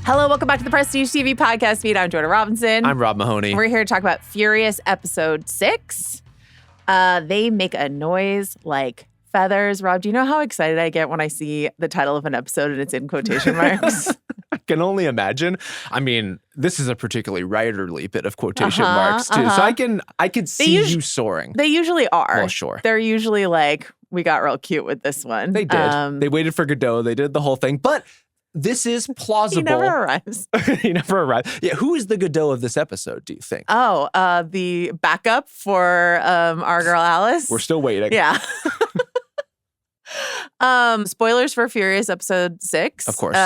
Hello, welcome back to the Prestige TV podcast feed. I'm Joanna Robinson. I'm Rob Mahoney. We're here to talk about Furious episode 6. They make a noise like feathers. Rob, do you know how excited I get when I see the title of an episode and it's in quotation marks? I can only imagine. I mean, this is a particularly writerly bit of quotation marks too. So I can see you soaring. They usually are. Well, sure. They're usually like, we got real cute with this one. They did. They waited for Godot. They did the whole thing. But this is plausible. He never arrives. He never arrived. Yeah, who is the Godot of this episode, do you think? Oh, the backup for our girl Alice. We're still waiting. Yeah. Spoilers for Furious episode 6. Of course.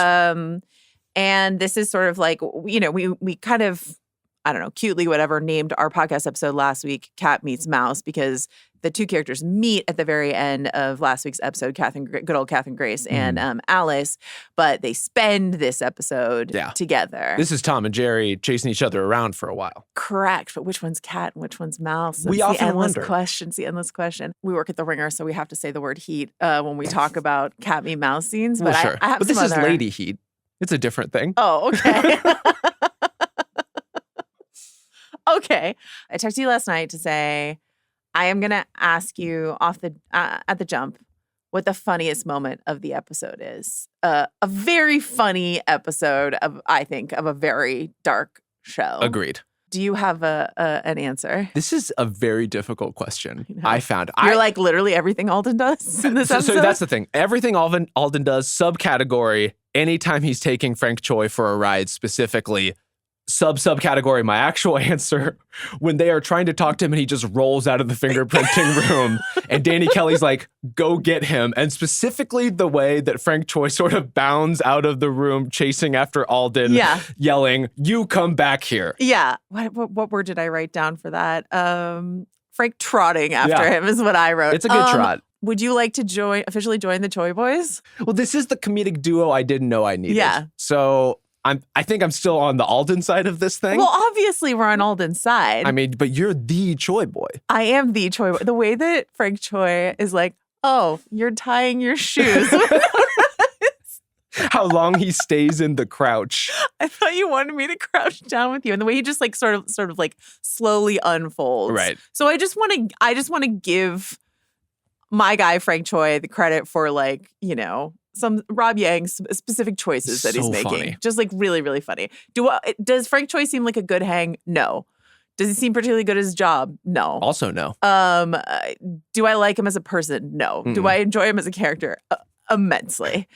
And this is sort of like, you know, we kind of, I don't know, cutely, whatever, named our podcast episode last week, Cat Meets Mouse, because the two characters meet at the very end of last week's episode, good old Catherine Grace and Alice, but they spend this episode together. This is Tom and Jerry chasing each other around for a while. Correct. But which one's cat and which one's mouse? We often wonder. It's the endless question. We work at The Ringer, so we have to say the word heat when we talk about cat meet mouse scenes. But well, sure. I have but this some is lady heat. It's a different thing. Oh, okay. Okay. I texted you last night to say, I am going to ask you off the at the jump what the funniest moment of the episode is. A very funny episode of a very dark show. Agreed. Do you have an answer? This is a very difficult question. I found. You're like literally everything Alden does in this episode? So that's the thing. Everything Alden does, subcategory, anytime he's taking Frank Choi for a ride specifically, subcategory, my actual answer, when they are trying to talk to him and he just rolls out of the fingerprinting room and Danny Kelly's like, go get him. And specifically the way that Frank Choi sort of bounds out of the room chasing after Alden, yelling, you come back here. Yeah. What word did I write down for that? Frank trotting after him is what I wrote. It's a good trot. Would you like to officially join the Choi Boys? Well, this is the comedic duo I didn't know I needed. Yeah. So I think I'm still on the Alden side of this thing. Well, obviously we're on Alden's side. I mean, but you're the Choi boy. I am the Choi boy. The way that Frank Choi is like, oh, you're tying your shoes. How long he stays in the crouch. I thought you wanted me to crouch down with you. And the way he just like sort of like slowly unfolds. Right. So I just want to give my guy Frank Choi the credit for like, you know, some Rob Yang's specific choices that he's making. Funny. Just like really, really funny. Does Frank Choi seem like a good hang? No. Does he seem particularly good at his job? No. Also no. Do I like him as a person? No. Mm-mm. Do I enjoy him as a character? Immensely.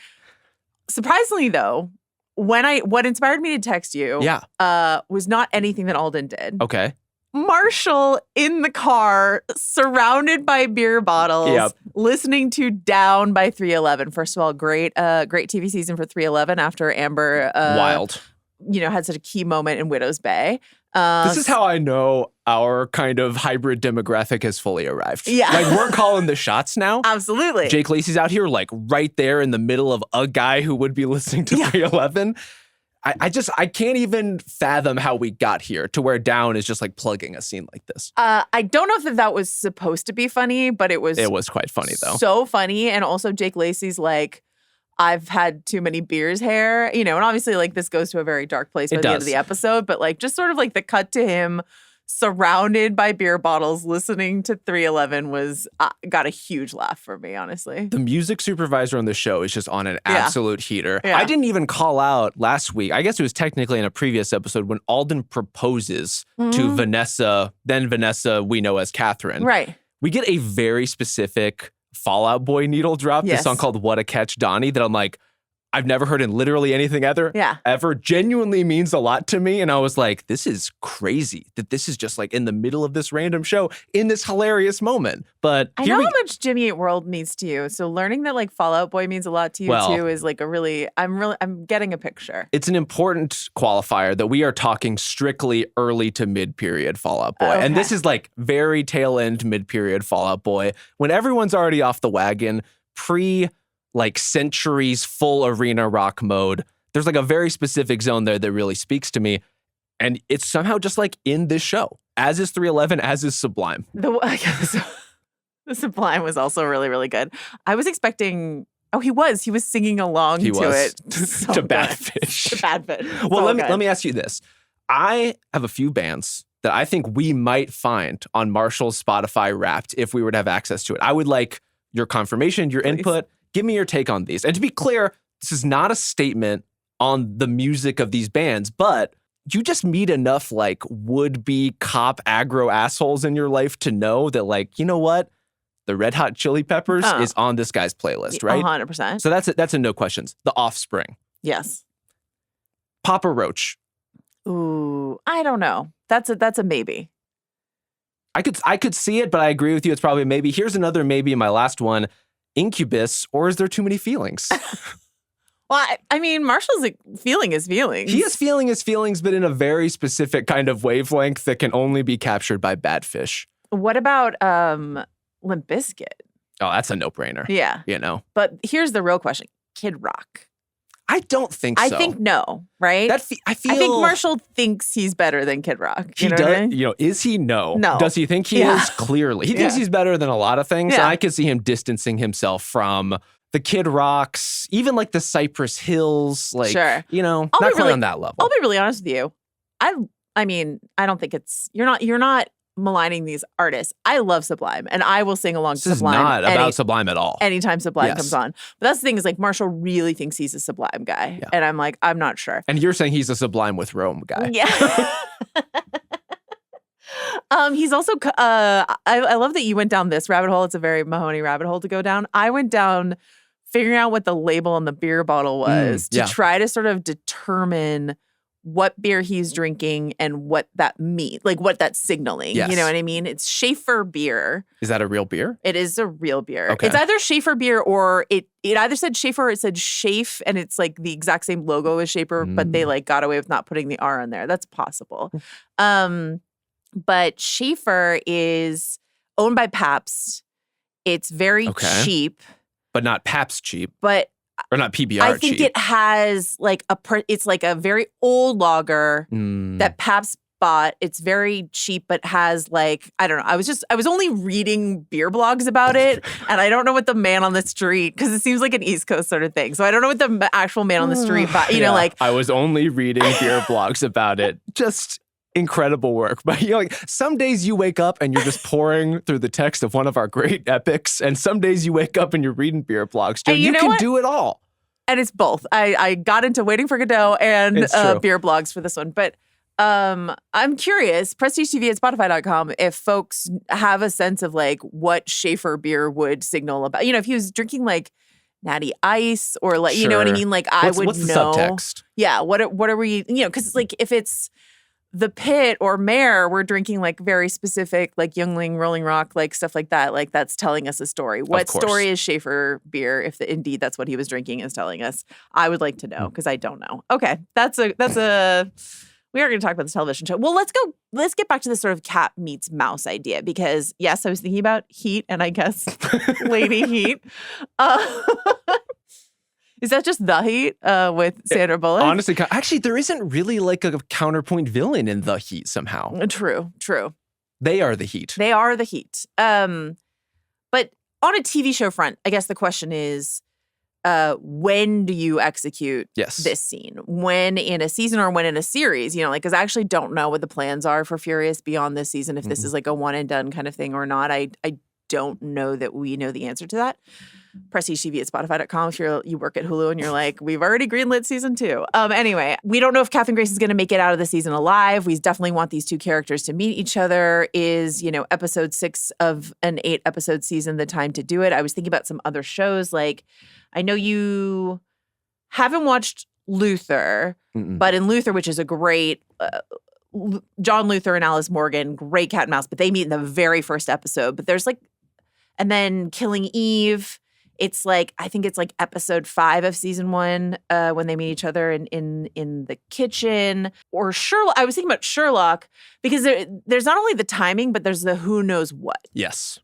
Surprisingly though, what inspired me to text you was not anything that Alden did. Okay. Marshall in the car, surrounded by beer bottles, listening to Down by 311. First of all, great TV season for 311 after Amber Wild. You know, had such a key moment in Widow's Bay. This is how I know our kind of hybrid demographic has fully arrived. Yeah. Like, we're calling the shots now. Absolutely. Jake Lacey's out here, like, right there in the middle of a guy who would be listening to 311. I can't even fathom how we got here to where Down is just like plugging a scene like this. I don't know if that was supposed to be funny, but it was quite funny though. So funny. And also Jake Lacey's like, I've had too many beers hair, you know, and obviously like this goes to a very dark place by the end of the episode, but like just sort of like the cut to him surrounded by beer bottles listening to 311 was got a huge laugh for me, honestly. The music supervisor on the show is just on an absolute heater. Yeah. I didn't even call out last week. I guess it was technically in a previous episode when Alden proposes to Vanessa, then Vanessa we know as Catherine. Right. We get a very specific Fall Out Boy needle drop, the song called What a Catch Donnie, that I'm like, I've never heard in literally anything ever. Genuinely means a lot to me. And I was like, this is crazy that this is just like in the middle of this random show in this hilarious moment. But I know how much Jimmy Eat World means to you. So learning that like Fall Out Boy means a lot to you too is like I'm getting a picture. It's an important qualifier that we are talking strictly early to mid-period Fall Out Boy. Okay. And this is like very tail end mid-period Fall Out Boy. When everyone's already off the wagon, like centuries full arena rock mode. There's like a very specific zone there that really speaks to me. And it's somehow just like in this show, as is 311, as is Sublime. The Sublime was also really, really good. I was expecting Oh, he was. He was singing along He to was. it. So To good. Bad Fish. To Bad Fish. Well, So let good. me ask you this. I have a few bands that I think we might find on Marshall's Spotify Wrapped if we were to have access to it. I would like your confirmation, your Please. input. Give me your take on these. And to be clear, this is not a statement on the music of these bands, but you just meet enough like would-be cop aggro assholes in your life to know that, like, you know what? The Red Hot Chili Peppers is on this guy's playlist, right? 100%. So that's a no questions. The Offspring. Yes. Papa Roach. Ooh, I don't know. That's a maybe. I could see it, but I agree with you. It's probably a maybe. Here's another maybe, my last one. Incubus, or is there too many feelings? Well, I mean, Marshall's like, feeling his feelings. He is feeling his feelings, but in a very specific kind of wavelength that can only be captured by Bad Fish. What about Limp Bizkit? Oh, that's a no-brainer. Yeah. You know? But here's the real question. Kid Rock. I don't think so. I think no, right? I feel... I think Marshall thinks he's better than Kid Rock. He know does. what I mean? You know, is he? No. No. Does he think he is? Clearly. He thinks he's better than a lot of things. Yeah. And I could see him distancing himself from the Kid Rocks, even like the Cypress Hills. Like, Sure. you know, I'll not be quite really- on that level. I'll be really honest with you. I mean, I don't think it's you're not maligning these artists. I love Sublime, and I will sing along This to is Sublime. not about Sublime at all. Anytime Sublime Yes. comes on. But that's the thing is like Marshall really thinks he's a Sublime guy. Yeah. And I'm like, I'm not sure. And you're saying he's a Sublime with Rome guy. Yeah. He's also I love that you went down this rabbit hole. It's a very Mahoney rabbit hole to go down. I went down figuring out what the label on the beer bottle was to try to sort of determine what beer he's drinking and what that means, like what that's signaling. Yes. You know what I mean? It's Schaefer beer. Is that a real beer? It is a real beer. Okay. It's either Schaefer beer or it either said Schaefer or it said Schaef, and it's like the exact same logo as Schaefer, but they like got away with not putting the R on there. That's possible. But Schaefer is owned by Pabst. It's very cheap. But not Pabst cheap. But or not PBR cheap. I think it has like it's like a very old lager that Pabst bought. It's very cheap, but has like, I don't know. I was only reading beer blogs about it, and I don't know what the man on the street, because it seems like an East Coast sort of thing. So I don't know what the actual man on the street, but you know, like I was only reading beer blogs about it. Just incredible work. But you know, like some days you wake up and you're just pouring through the text of one of our great epics, and some days you wake up and you're reading beer blogs. Dude, you can do it all. And it's both. I got into Waiting for Godot and beer blogs for this one. But I'm curious, PrestigeTV at Spotify.com, if folks have a sense of like what Schaefer beer would signal about. You know, if he was drinking like Natty Ice or like, you know what I mean? Like I would what's know. The subtext? Yeah. What are we, you know, because like if it's the Pit or Mare, we're drinking like very specific, like Youngling, Rolling Rock, like stuff like that. Like that's telling us a story. What story is Schaefer beer, if indeed that's what he was drinking, is telling us? I would like to know because I don't know. Okay, that's a. We are going to talk about this television show. Well, let's get back to this sort of cat meets mouse idea, because yes, I was thinking about Heat and I guess Lady Heat. Is that just The Heat with Sandra Bullock? Honestly, actually, there isn't really like a counterpoint villain in The Heat somehow. True. They are the Heat. They are the Heat. But on a TV show front, I guess the question is, when do you execute this scene? When in a season or when in a series? You know, like, because I actually don't know what the plans are for Furious beyond this season, if this is like a one and done kind of thing or not. I don't know that we know the answer to that. PrestigeTV at Spotify.com if you work at Hulu and you're like, we've already greenlit season 2. Anyway, we don't know if Catherine Grace is going to make it out of the season alive. We definitely want these two characters to meet each other. Is, you know, episode 6 of an 8-episode season the time to do it? I was thinking about some other shows. Like, I know you haven't watched Luther, but in Luther, which is a great John Luther and Alice Morgan, great cat and mouse, but they meet in the very first episode. But there's like, and then Killing Eve. It's like, I think it's like episode 5 of season 1 when they meet each other in the kitchen. Or Sherlock. I was thinking about Sherlock because there's not only the timing, but there's the who knows what. Yes.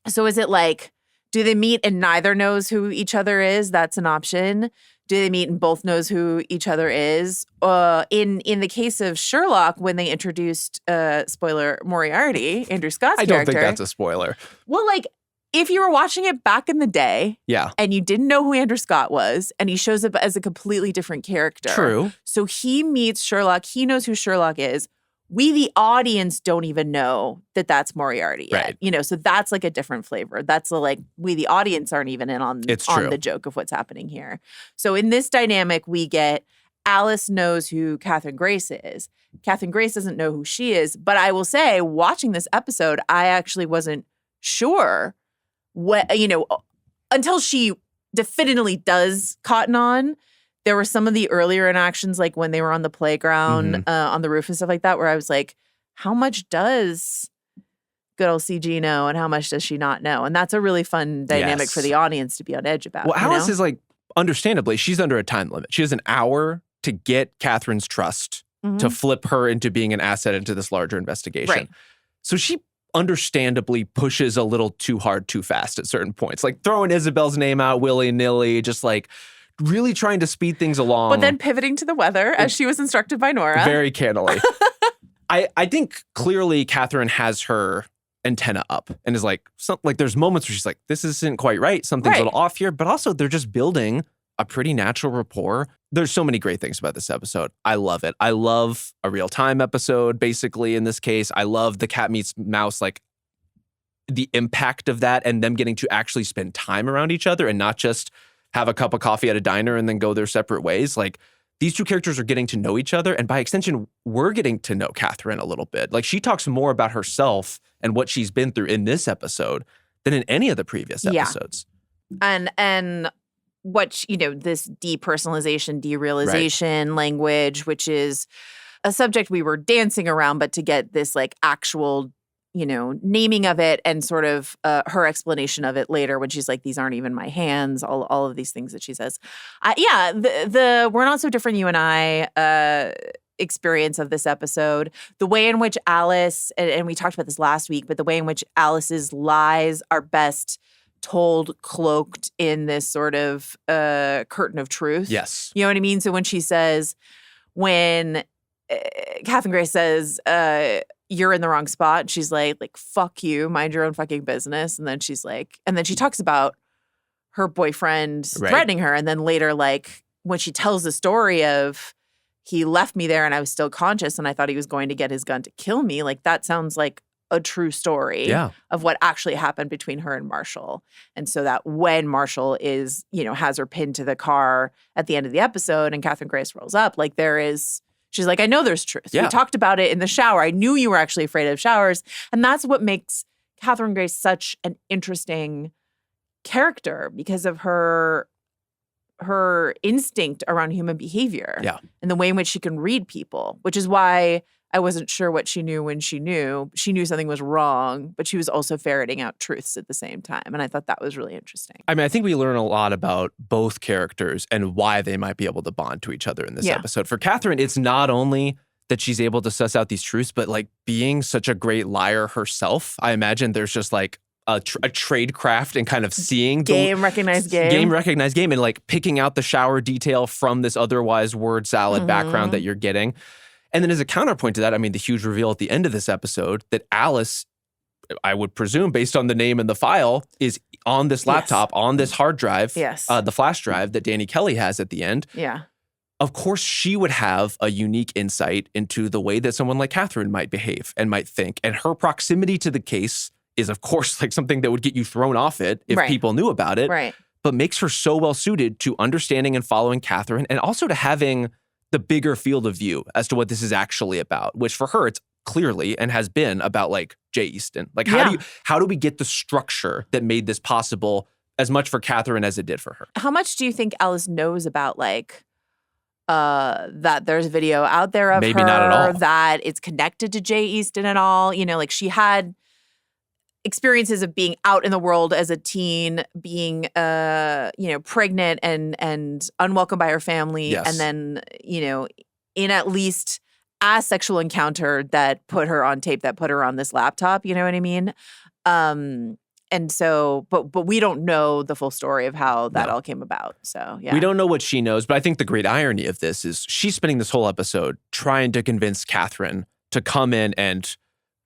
So is it like, do they meet and neither knows who each other is? That's an option. Do they meet and both knows who each other is? In the case of Sherlock, when they introduced spoiler Moriarty, Andrew Scott's character. I don't think that's a spoiler. Well, like, if you were watching it back in the day Yeah. and you didn't know who Andrew Scott was, and he shows up as a completely different character. True. So he meets Sherlock. He knows who Sherlock is. We, the audience, don't even know that that's Moriarty yet. Right. You know, so that's like a different flavor. That's like we, the audience, aren't even in on the joke of what's happening here. So in this dynamic, we get Alice knows who Catherine Grace is. Catherine Grace doesn't know who she is. But I will say, watching this episode, I actually wasn't sure what, you know, until she definitively does cotton on. There were some of the earlier interactions, like when they were on the playground, on the roof and stuff like that, where I was like, how much does good old CG know and how much does she not know? And that's a really fun dynamic for the audience to be on edge about. Well, Alice is like, understandably, she's under a time limit. She has an hour to get Catherine's trust to flip her into being an asset into this larger investigation. Right. So she understandably pushes a little too hard, too fast at certain points, like throwing Isabel's name out willy-nilly, just like really trying to speed things along. But then pivoting to the weather as she was instructed by Nora. Very cannily. I think clearly Catherine has her antenna up and is like, there's moments where she's like, this isn't quite right. Something's a little off here. But also they're just building a pretty natural rapport. There's so many great things about this episode. I love it. I love a real-time episode, basically, in this case. I love the cat meets mouse, like the impact of that and them getting to actually spend time around each other and not just have a cup of coffee at a diner and then go their separate ways. Like, these two characters are getting to know each other. And by extension, we're getting to know Catherine a little bit. Like, she talks more about herself and what she's been through in this episode than in any of the previous episodes. And what, you know, this depersonalization, derealization language, which is a subject we were dancing around, but to get this like actual, you know, naming of it and sort of her explanation of it later when she's like, these aren't even my hands, all of these things that she says. The We're Not So Different, You and I experience of this episode, the way in which Alice, and we talked about this last week, but the way in which Alice's lies are best told cloaked in this sort of curtain of truth. Yes. You know what I mean? So when she says, when Catherine Grace says, you're in the wrong spot, she's like, fuck you, mind your own fucking business. And then she's like, and then she talks about her boyfriend threatening her. And then later, like, when she tells the story of, he left me there and I was still conscious and I thought he was going to get his gun to kill me, like, that sounds like a true story of what actually happened between her and Marshall. And so that when Marshall is, you know, has her pinned to the car at the end of the episode and Catherine Grace rolls up, like, she's like, I know there's truth. We talked about it in the shower. I knew you were actually afraid of showers. And that's what makes Catherine Grace such an interesting character, because of her instinct around human behavior and the way in which she can read people, which is why I wasn't sure what she knew when she knew. She knew something was wrong, but she was also ferreting out truths at the same time. And I thought that was really interesting. I mean, I think we learn a lot about both characters and why they might be able to bond to each other in this episode. For Catherine, it's not only that she's able to suss out these truths, but like being such a great liar herself. I imagine there's just like a trade craft and kind of seeing recognized game and like picking out the shower detail from this otherwise word salad background that you're getting. And then as a counterpoint to that, I mean, the huge reveal at the end of this episode that Alice, I would presume based on the name in the file, is on this laptop, on this hard drive, the flash drive that Danny Kelly has at the end. Yeah. Of course, she would have a unique insight into the way that someone like Catherine might behave and might think. And her proximity to the case is, of course, like something that would get you thrown off it if people knew about it. Right. But makes her so well suited to understanding and following Catherine, and also to having the bigger field of view as to what this is actually about, which for her, it's clearly and has been about like Jay Easton. Like, how do we get the structure that made this possible as much for Catherine as it did for her? How much do you think Alice knows about like that there's video out there of Maybe her, not at all. that it's connected to Jay Easton at all? You know, like, she had experiences of being out in the world as a teen, being, you know, pregnant and unwelcome by her family. And then, you know, in at least a sexual encounter that put her on tape, that put her on this laptop, you know what I mean? And so, but we don't know the full story of how that all came about. So, we don't know what she knows, but I think the great irony of this is she's spending this whole episode trying to convince Catherine to come in and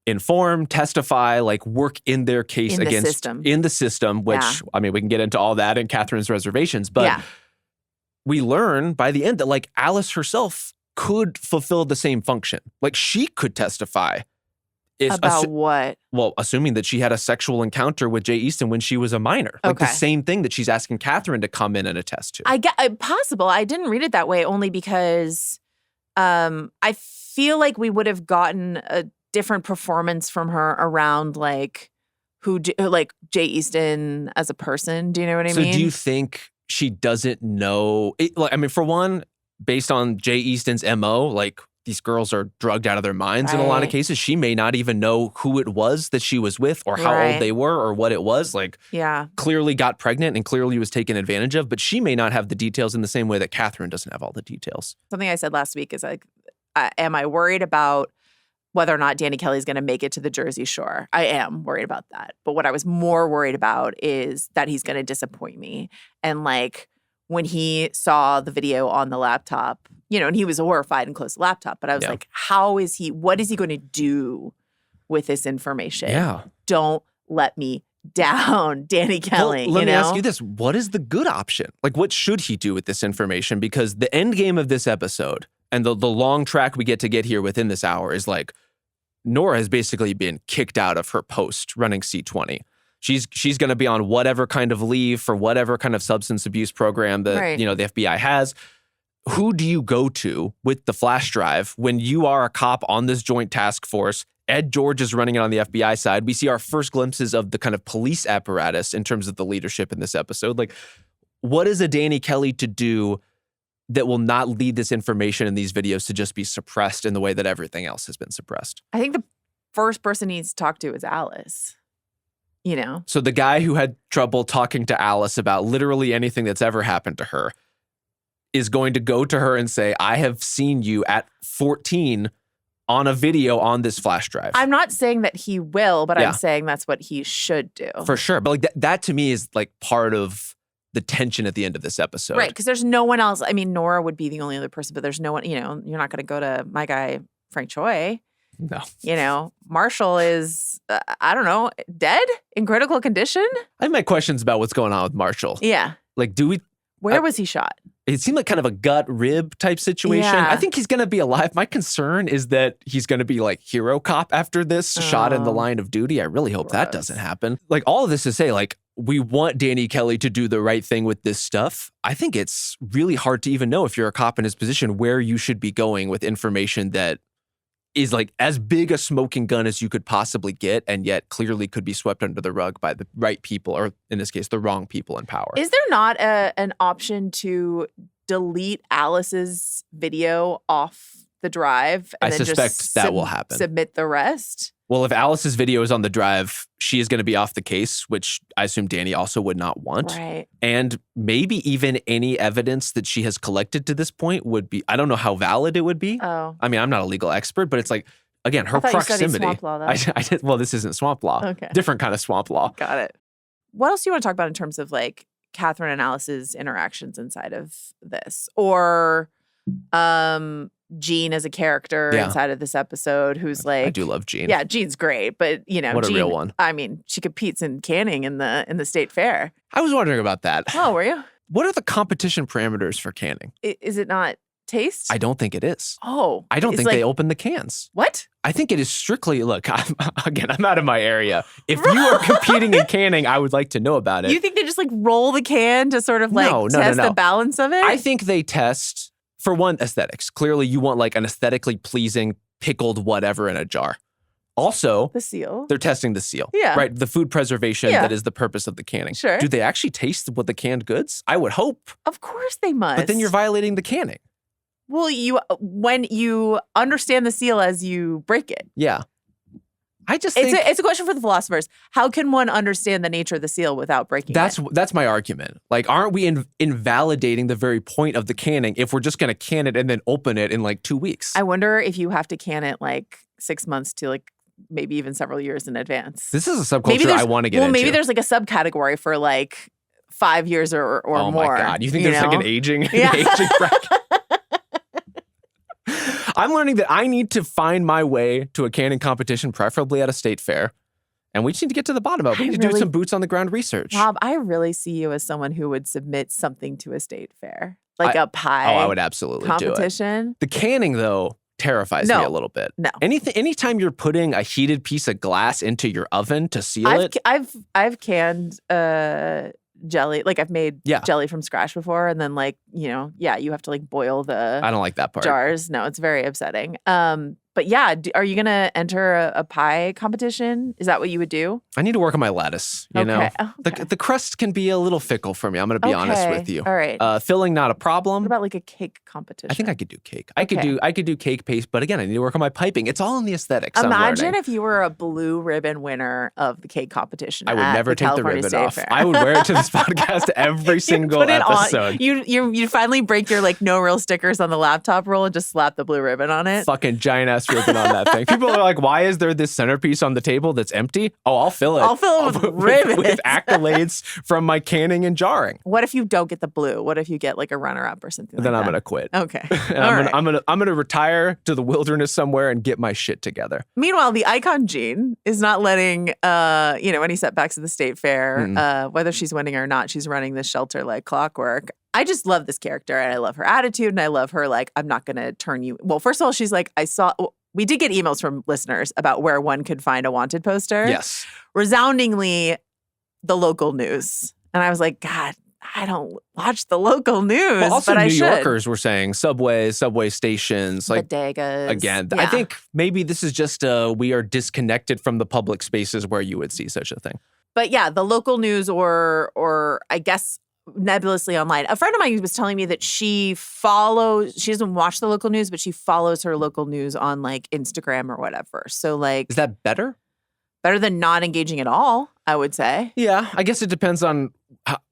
inform, testify, like work in their case In the against system. in the system, which Yeah. I mean, we can get into all that in Catherine's reservations, but we learn by the end that like Alice herself could fulfill the same function. Like she could testify. About what? Well, assuming that she had a sexual encounter with Jay Easton when she was a minor. Like the Okay. same thing that she's asking Catherine to come in and attest to. I get possible. I didn't read it that way only because I feel like we would have gotten a different performance from her around like like Jay Easton as a person. Do you know what I mean? So do you think she doesn't know? I mean, for one, based on Jay Easton's MO, like these girls are drugged out of their minds in a lot of Right. cases. She may not even know who it was that she was with or how Right. old they were or what it was. Like Yeah. clearly got pregnant and clearly was taken advantage of, but she may not have the details in the same way that Catherine doesn't have all the details. Something I said last week is like, am I worried about whether or not Danny Kelly's going to make it to the Jersey Shore? I am worried about that. But what I was more worried about is that he's going to disappoint me. And like when he saw the video on the laptop, and he was horrified and closed the laptop, but I was like, what is he going to do with this information? Yeah. Don't let me down, Danny Kelly. Well, let me ask you this. What is the good option? Like, what should he do with this information? Because the end game of this episode and the long track we get here within this hour is like, Nora has basically been kicked out of her post running C20. She's going to be on whatever kind of leave for whatever kind of substance abuse program that, Right. the FBI has. Who do you go to with the flash drive when you are a cop on this joint task force? Ed George is running it on the FBI side. We see our first glimpses of the kind of police apparatus in terms of the leadership in this episode. Like, what is a Danny Kelly to do that will not lead this information in these videos to just be suppressed in the way that everything else has been suppressed? I think the first person he needs to talk to is Alice. So the guy who had trouble talking to Alice about literally anything that's ever happened to her is going to go to her and say, I have seen you at 14 on a video on this flash drive. I'm not saying that he will, but Yeah. I'm saying that's what he should do. For sure. But like that to me is like part of the tension at the end of this episode. Right, because there's no one else. I mean, Nora would be the only other person, but there's no one, you're not going to go to my guy, Frank Choi. No. Marshall is, I don't know, dead? In critical condition? I have my questions about what's going on with Marshall. Yeah. Like, Where was he shot? It seemed like kind of a gut rib type situation. Yeah. I think he's going to be alive. My concern is that he's going to be like hero cop after this, shot in the line of duty. I really hope that Gross. doesn't happen. Like all of this to say, like, we want Danny Kelly to do the right thing with this stuff. I think it's really hard to even know if you're a cop in his position where you should be going with information that is like as big a smoking gun as you could possibly get, and yet clearly could be swept under the rug by the right people, or in this case, the wrong people in power. Is there not an option to delete Alice's video off the drive? And I then suspect just that will happen. Submit the rest? Well, if Alice's video is on the drive, she is going to be off the case, which I assume Danny also would not want. Right. And maybe even any evidence that she has collected to this point would be, I don't know how valid it would be. Oh. I mean, I'm not a legal expert, but it's like, again, her I thought proximity. you studied swamp law, though. I did. Well, this isn't swamp law. Okay. Different kind of swamp law. Got it. What else do you want to talk about in terms of like Catherine and Alice's interactions inside of this? Or Jean as a character inside of this episode who's like, I do love Jean. Yeah, Jean's great, but What a Jean, real one. I mean, she competes in canning in the state fair. I was wondering about that. Oh, were you? What are the competition parameters for canning? Is it not taste? I don't think it is. Oh. I don't it's think like, they open the cans. What? I think it is strictly, look, I'm out of my area. If you are competing in canning, I would like to know about it. You think they just like roll the can to sort of like test the balance of it? I think they test, for one, aesthetics. Clearly, you want like an aesthetically pleasing pickled whatever in a jar. Also, the seal. They're testing the seal. Yeah. Right? The food preservation that is the purpose of the canning. Sure. Do they actually taste what the canned goods? I would hope. Of course they must. But then you're violating the canning. Well, when you understand the seal as you break it. Yeah. I just think it's a question for the philosophers. How can one understand the nature of the seal without breaking it? That's my argument. Like, aren't we invalidating the very point of the canning if we're just going to can it and then open it in like 2 weeks? I wonder if you have to can it like 6 months to like maybe even several years in advance. This is a subculture I want to get into. Well, maybe there's like a subcategory for like 5 years or more. Oh my God. You think there's like an aging bracket? I'm learning that I need to find my way to a canning competition, preferably at a state fair. And we just need to get to the bottom of it. We need to do some boots on the ground research. Rob, I really see you as someone who would submit something to a state fair. Like a pie. Oh, I would absolutely competition. Do it. The canning, though, terrifies me a little bit. No. Anytime you're putting a heated piece of glass into your oven to seal it. I've canned jelly. Like I've made jelly from scratch before, and then you have to like boil the I don't like that part. Jars. No, it's very upsetting. But yeah, are you gonna enter a pie competition? Is that what you would do? I need to work on my lattice. You know, the crust can be a little fickle for me. I'm gonna be honest with you. All right. Filling not a problem. What about like a cake competition? I think I could do cake. I could do cake paste, but again, I need to work on my piping. It's all in the aesthetics. Imagine if you were a blue ribbon winner of the cake competition. I would never take California the ribbon State off. Fair. I would wear it to this podcast every single episode. You finally break your like no real stickers on the laptop roll and just slap the blue ribbon on it. Fucking giant ass ribbon on that thing. People are like, why is there this centerpiece on the table that's empty? Oh, I'll fill it. I'll fill it with ribbons. With accolades from my canning and jarring. What if you don't get the blue? What if you get like a runner-up or something then like I'm that? going to quit. Okay. I'm gonna retire to the wilderness somewhere and get my shit together. Meanwhile, the icon Jean is not letting any setbacks at the state fair, whether she's winning or not, she's running this shelter like clockwork. I just love this character and I love her attitude and I love her like, I'm not going to turn you. Well, first of all, she's like, we did get emails from listeners about where one could find a wanted poster. Yes. Resoundingly, the local news. And I was like, God, I don't watch the local news, well, also but I New should. Yorkers were saying subway stations. Like, bodegas. Again, Yeah. I think maybe this is just we are disconnected from the public spaces where you would see such a thing. But yeah, the local news or I guess nebulously online. A friend of mine was telling me that she doesn't watch the local news, but she follows her local news on like Instagram or whatever. So like, is that better? Better than not engaging at all, I would say. Yeah, I guess it depends on,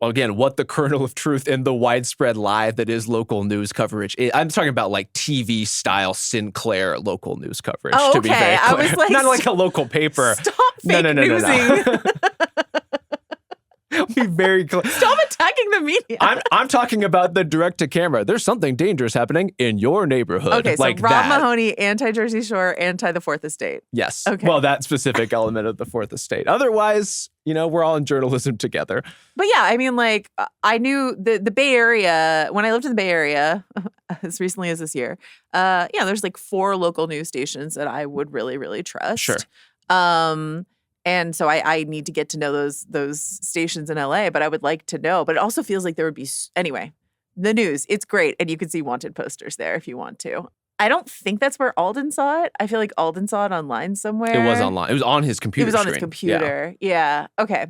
again, what the kernel of truth in the widespread lie that is local news coverage is. I'm talking about like TV style Sinclair local news coverage, to be very clear. I was like, not like a local paper. Stop fake newsing. Be very clear. Stop attacking the media. I'm talking about the direct to camera. There's something dangerous happening in your neighborhood. Okay, so like Rob that. Mahoney, anti-Jersey Shore, anti the Fourth Estate. Yes. Okay. Well, that specific element of the Fourth Estate. Otherwise, we're all in journalism together. But yeah, I mean, like, I knew the Bay Area, when I lived in the Bay Area, as recently as this year, there's like 4 local news stations that I would really, really trust. Sure. And so I need to get to know those stations in LA, but I would like to know. But it also feels like there would be, anyway, the news, it's great. And you can see wanted posters there if you want to. I don't think that's where Alden saw it. I feel like Alden saw it online somewhere. It was online. It was on his computer. It was on his screen. computer. Yeah. Okay.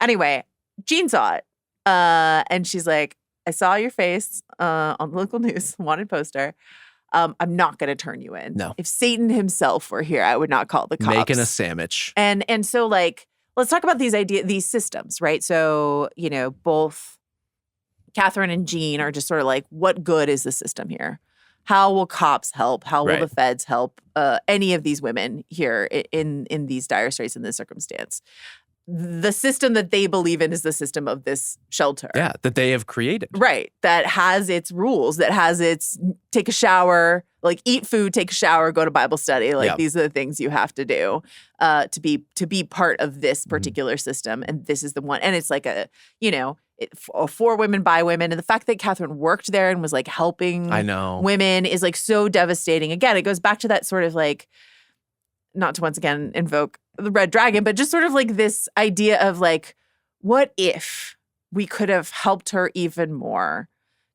Anyway, Jean saw it. And she's like, I saw your face on the local news, wanted poster. I'm not going to turn you in. No. If Satan himself were here, I would not call the cops. Making a sandwich. And so like, let's talk about these systems, right? So, both Catherine and Jean are just sort of like, what good is the system here? How will cops help? How will the feds help any of these women here in these dire straits in this circumstance? The system that they believe in is the system of this shelter. Yeah, that they have created. Right. That has its rules, that has its take a shower, like eat food, take a shower, go to Bible study. Like these are the things you have to do to be part of this particular system. And this is the one. And it's like for women by women. And the fact that Catherine worked there and was like helping women is like so devastating. Again, it goes back to that sort of like, not to once again invoke the red dragon, but just sort of like this idea of like, what if we could have helped her even more?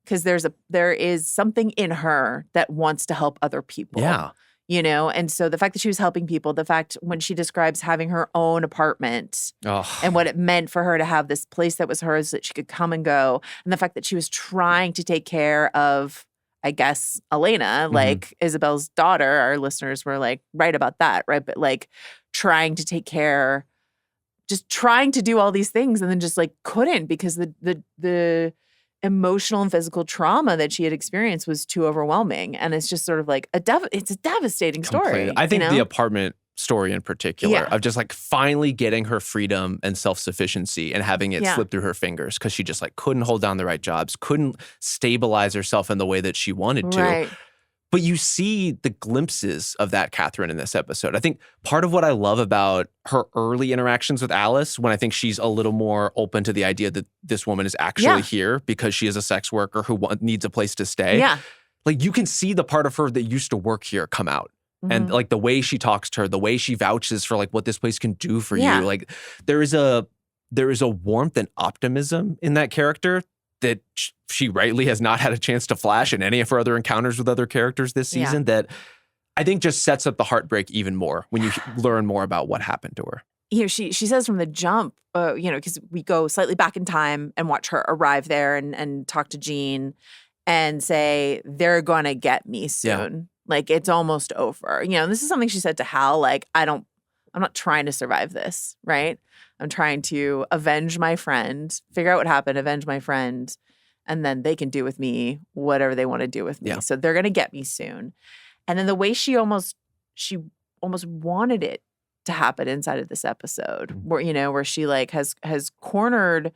Because there is something in her that wants to help other people. Yeah. And so the fact that she was helping people, the fact when she describes having her own apartment and what it meant for her to have this place that was hers that she could come and go, and the fact that she was trying to take care of, I guess, Elena, like Isabel's daughter, our listeners were like right about that, right? But like trying to take care, just trying to do all these things and then just like couldn't because the emotional and physical trauma that she had experienced was too overwhelming. And it's just sort of like it's a devastating story. Completely. I think the apartment story in particular of just like finally getting her freedom and self-sufficiency and having it slip through her fingers because she just like couldn't hold down the right jobs, couldn't stabilize herself in the way that she wanted to. Right. But you see the glimpses of that Catherine in this episode. I think part of what I love about her early interactions with Alice, when I think she's a little more open to the idea that this woman is actually here because she is a sex worker who needs a place to stay. Yeah. Like you can see the part of her that used to work here come out. And like the way she talks to her, the way she vouches for like what this place can do for you. Like there is a warmth and optimism in that character that she rightly has not had a chance to flash in any of her other encounters with other characters this season that I think just sets up the heartbreak even more when you learn more about what happened to her. You know, she says from the jump, you know, because we go slightly back in time and watch her arrive there and talk to Jean and say, they're going to get me soon. Yeah. Like, it's almost over. You know, and this is something she said to Hal, like, I'm not trying to survive this, right? I'm trying to avenge my friend, figure out what happened, avenge my friend, and then they can do with me whatever they want to do with me. Yeah. So they're going to get me soon. And then the way she almost wanted it to happen inside of this episode, where, you know, where she like has cornered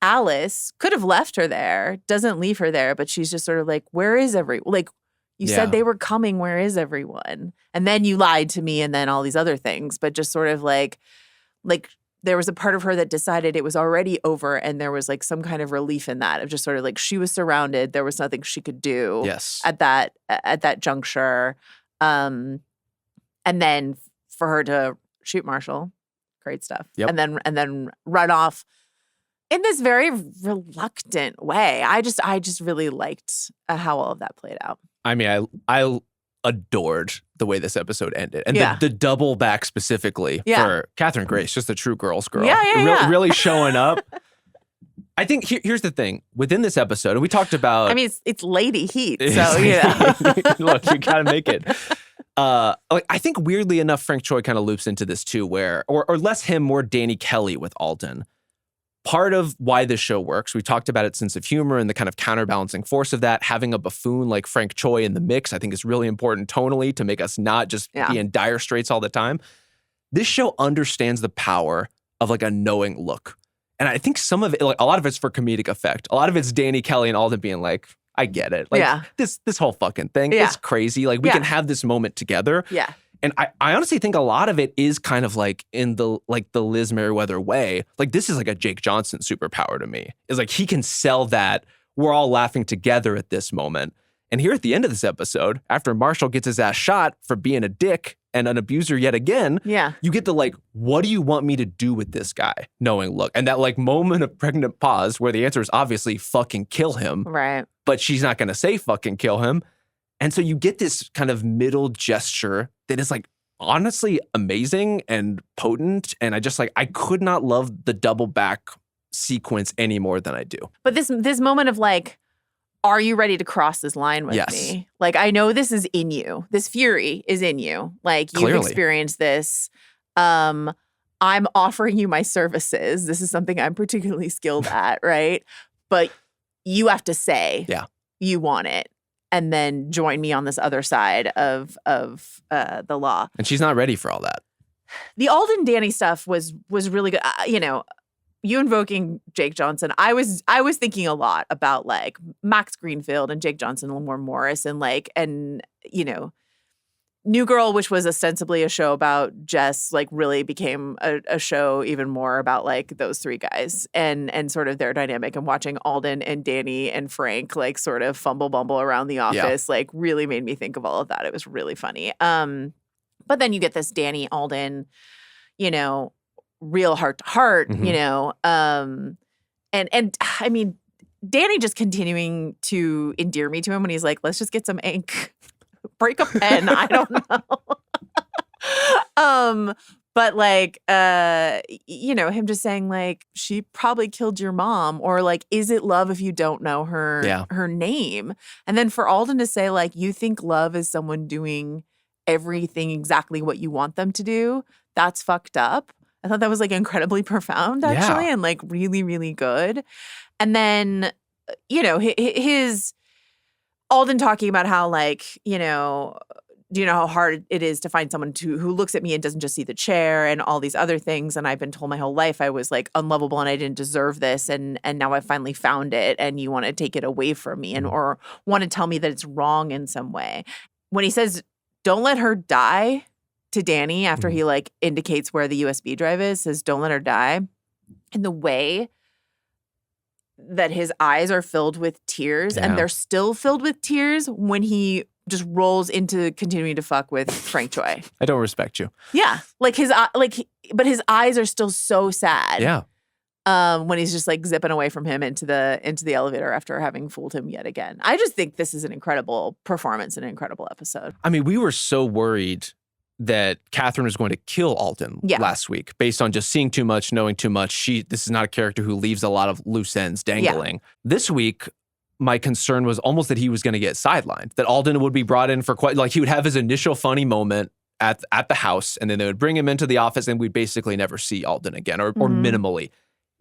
Alice, could have left her there, doesn't leave her there, but she's just sort of like, where is everyone? Like, you said they were coming, where is everyone? And then you lied to me and then all these other things, but just sort of like there was a part of her that decided it was already over, and there was like some kind of relief in that, of just sort of like she was surrounded, there was nothing she could do at that juncture. And then for her to shoot Marshall, great stuff. Yep. And then run off in this very reluctant way. I just really liked how all of that played out. I mean, I adored the way this episode ended. And the double back specifically for Catherine Grace, just a true girl's girl. Really showing up. I think here's the thing. Within this episode, and we talked about... I mean, it's lady heat, so, you know. Look, you gotta make it. I think weirdly enough, Frank Choi kind of loops into this too, where, or less him, more Danny Kelly with Alden. Part of why this show works, we talked about its sense of humor and the kind of counterbalancing force of that. Having a buffoon like Frank Choi in the mix, I think, is really important tonally to make us not just be in dire straits all the time. This show understands the power of like a knowing look. And I think some of it, like a lot of it's for comedic effect. A lot of it's Danny Kelly and Alden being like, I get it. Like this whole fucking thing is crazy. Like we can have this moment together. Yeah. And I honestly think a lot of it is kind of like in the Liz Merriweather way. Like this is like a Jake Johnson superpower to me. It's like he can sell that we're all laughing together at this moment. And here at the end of this episode, after Marshall gets his ass shot for being a dick and an abuser yet again, you get the like, what do you want me to do with this guy? Knowing look. And that like moment of pregnant pause where the answer is obviously fucking kill him. Right. But she's not going to say fucking kill him. And so you get this kind of middle gesture that is like honestly amazing and potent. And I could not love the double back sequence any more than I do. But this moment of like, are you ready to cross this line with me? Like, I know this is in you. This fury is in you. Like, you've experienced this. I'm offering you my services. This is something I'm particularly skilled at, right? But you have to say you want it. And then join me on this other side of the law. And she's not ready for all that. The Alden Danny stuff was really good. You know, you invoking Jake Johnson, I was thinking a lot about like Max Greenfield and Jake Johnson, Lamore Morris, and you know, New Girl, which was ostensibly a show about Jess, like really became a show even more about like those three guys and sort of their dynamic, and watching Alden and Danny and Frank like sort of fumble bumble around the office, like really made me think of all of that. It was really funny. But then you get this Danny Alden, you know, real heart to heart, you know, and I mean, Danny just continuing to endear me to him when he's like, let's just get some ink. Break a pen. I don't know. But like, you know, him just saying like, she probably killed your mom, or like, is it love if you don't know her name? And then for Alden to say like, you think love is someone doing everything exactly what you want them to do? That's fucked up. I thought that was like incredibly profound actually, and like really, really good. And then, you know, his Alden talking about how like, you know, do you know how hard it is to find someone who looks at me and doesn't just see the chair and all these other things? And I've been told my whole life I was like unlovable and I didn't deserve this. And now I finally found it, and you want to take it away from me or want to tell me that it's wrong in some way. when he says, "Don't let her die," to Danny after he like indicates where the USB drive is, says, "Don't let her die," and the way that his eyes are filled with tears, and they're still filled with tears when he just rolls into continuing to fuck with Frank Choi. I don't respect you. Yeah, like but his eyes are still so sad. Yeah. When he's just like zipping away from him into the elevator after having fooled him yet again. I just think this is an incredible performance, an incredible episode. I mean, we were so worried that Catherine was going to kill Alden last week based on just seeing too much, knowing too much. This is not a character who leaves a lot of loose ends dangling. Yeah. This week, my concern was almost that he was going to get sidelined, that Alden would be brought in for he would have his initial funny moment at the house, and then they would bring him into the office, and we'd basically never see Alden again, or minimally.